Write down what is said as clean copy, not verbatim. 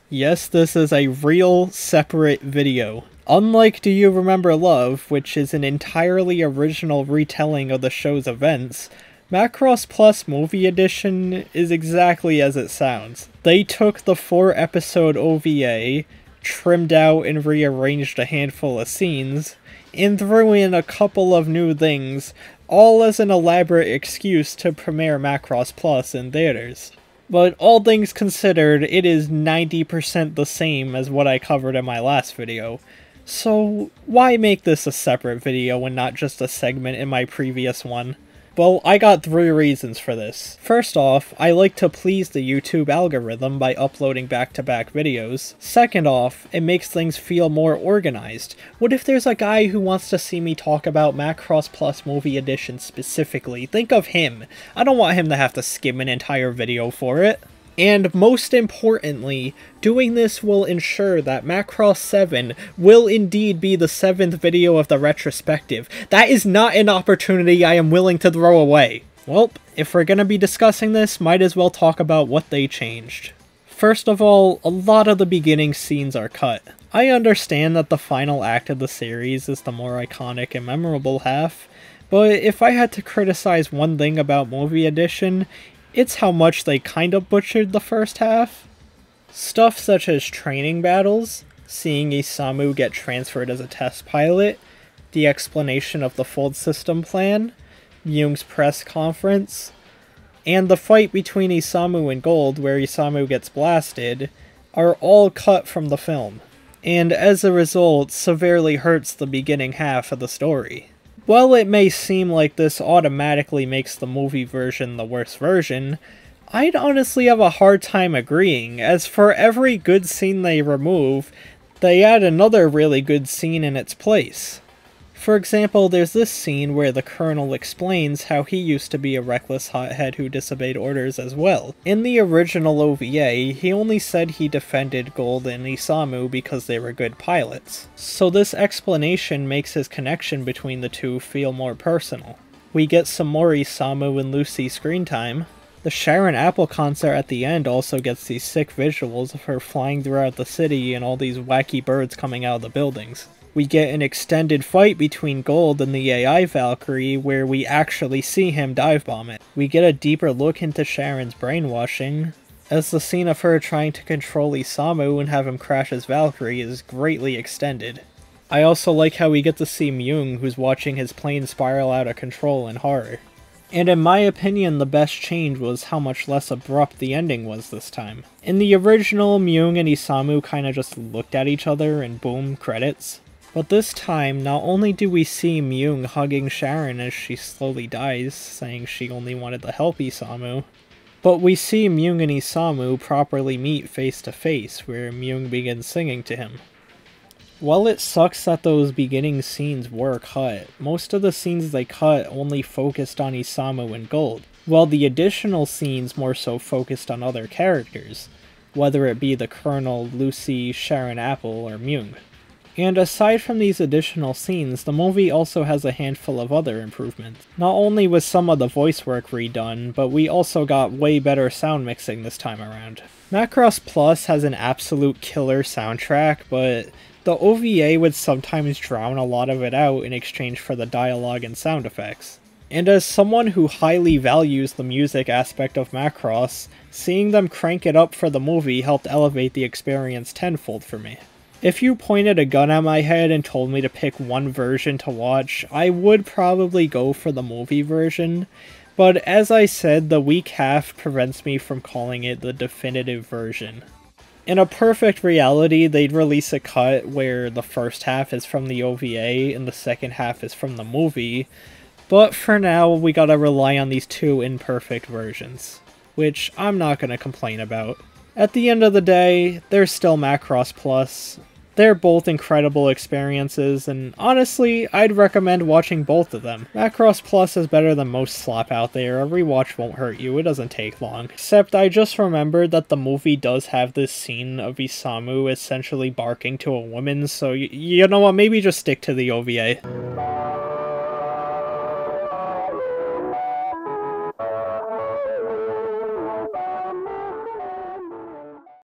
Yes, this is a real separate video. Unlike Do You Remember Love, which is an entirely original retelling of the show's events, Macross Plus Movie Edition is exactly as it sounds. They took the 4-episode OVA, trimmed out and rearranged a handful of scenes, and threw in a couple of new things, all as an elaborate excuse to premiere Macross Plus in theaters. But all things considered, it is 90% the same as what I covered in my last video. So why make this a separate video and not just a segment in my previous one? Well, I got 3 reasons for this. First off, I like to please the YouTube algorithm by uploading back-to-back videos. Second off, it makes things feel more organized. What if there's a guy who wants to see me talk about Macross Plus Movie Edition specifically? Think of him. I don't want him to have to skim an entire video for it. And most importantly, doing this will ensure that Macross 7 will indeed be the 7th video of the retrospective. That is not an opportunity I am willing to throw away. Well, if we're gonna be discussing this, might as well talk about what they changed. First of all, a lot of the beginning scenes are cut. I understand that the final act of the series is the more iconic and memorable half, but if I had to criticize one thing about Movie Edition, it's how much they kind of butchered the first half. Stuff such as training battles, seeing Isamu get transferred as a test pilot, the explanation of the Fold System plan, Myung's press conference, and the fight between Isamu and Gold where Isamu gets blasted, are all cut from the film, and as a result severely hurts the beginning half of the story. While it may seem like this automatically makes the movie version the worst version, I'd honestly have a hard time agreeing, as for every good scene they remove, they add another really good scene in its place. For example, there's this scene where the Colonel explains how he used to be a reckless hothead who disobeyed orders as well. In the original OVA, he only said he defended Gold and Isamu because they were good pilots. So this explanation makes his connection between the two feel more personal. We get some more Isamu and Lucy screen time. The Sharon Apple concert at the end also gets these sick visuals of her flying throughout the city and all these wacky birds coming out of the buildings. We get an extended fight between Gold and the AI Valkyrie where we actually see him dive bomb it. We get a deeper look into Sharon's brainwashing, as the scene of her trying to control Isamu and have him crash his Valkyrie is greatly extended. I also like how we get to see Myung, who's watching his plane spiral out of control in horror. And in my opinion, the best change was how much less abrupt the ending was this time. In the original, Myung and Isamu kinda just looked at each other and boom, credits. But this time, not only do we see Myung hugging Sharon as she slowly dies, saying she only wanted to help Isamu, but we see Myung and Isamu properly meet face to face, where Myung begins singing to him. While it sucks that those beginning scenes were cut, most of the scenes they cut only focused on Isamu and Gold, while the additional scenes more so focused on other characters, whether it be the Colonel, Lucy, Sharon Apple, or Myung. And aside from these additional scenes, the movie also has a handful of other improvements. Not only was some of the voice work redone, but we also got way better sound mixing this time around. Macross Plus has an absolute killer soundtrack, but the OVA would sometimes drown a lot of it out in exchange for the dialogue and sound effects. And as someone who highly values the music aspect of Macross, seeing them crank it up for the movie helped elevate the experience tenfold for me. If you pointed a gun at my head and told me to pick one version to watch, I would probably go for the movie version, but as I said, the weak half prevents me from calling it the definitive version. In a perfect reality, they'd release a cut where the first half is from the OVA and the second half is from the movie, but for now, we gotta rely on these two imperfect versions, which I'm not gonna complain about. At the end of the day, there's still Macross Plus. They're both incredible experiences, and honestly, I'd recommend watching both of them. Macross Plus is better than most slop out there. A rewatch won't hurt you, it doesn't take long. Except I just remembered that the movie does have this scene of Isamu essentially barking to a woman, so you know what, maybe just stick to the OVA.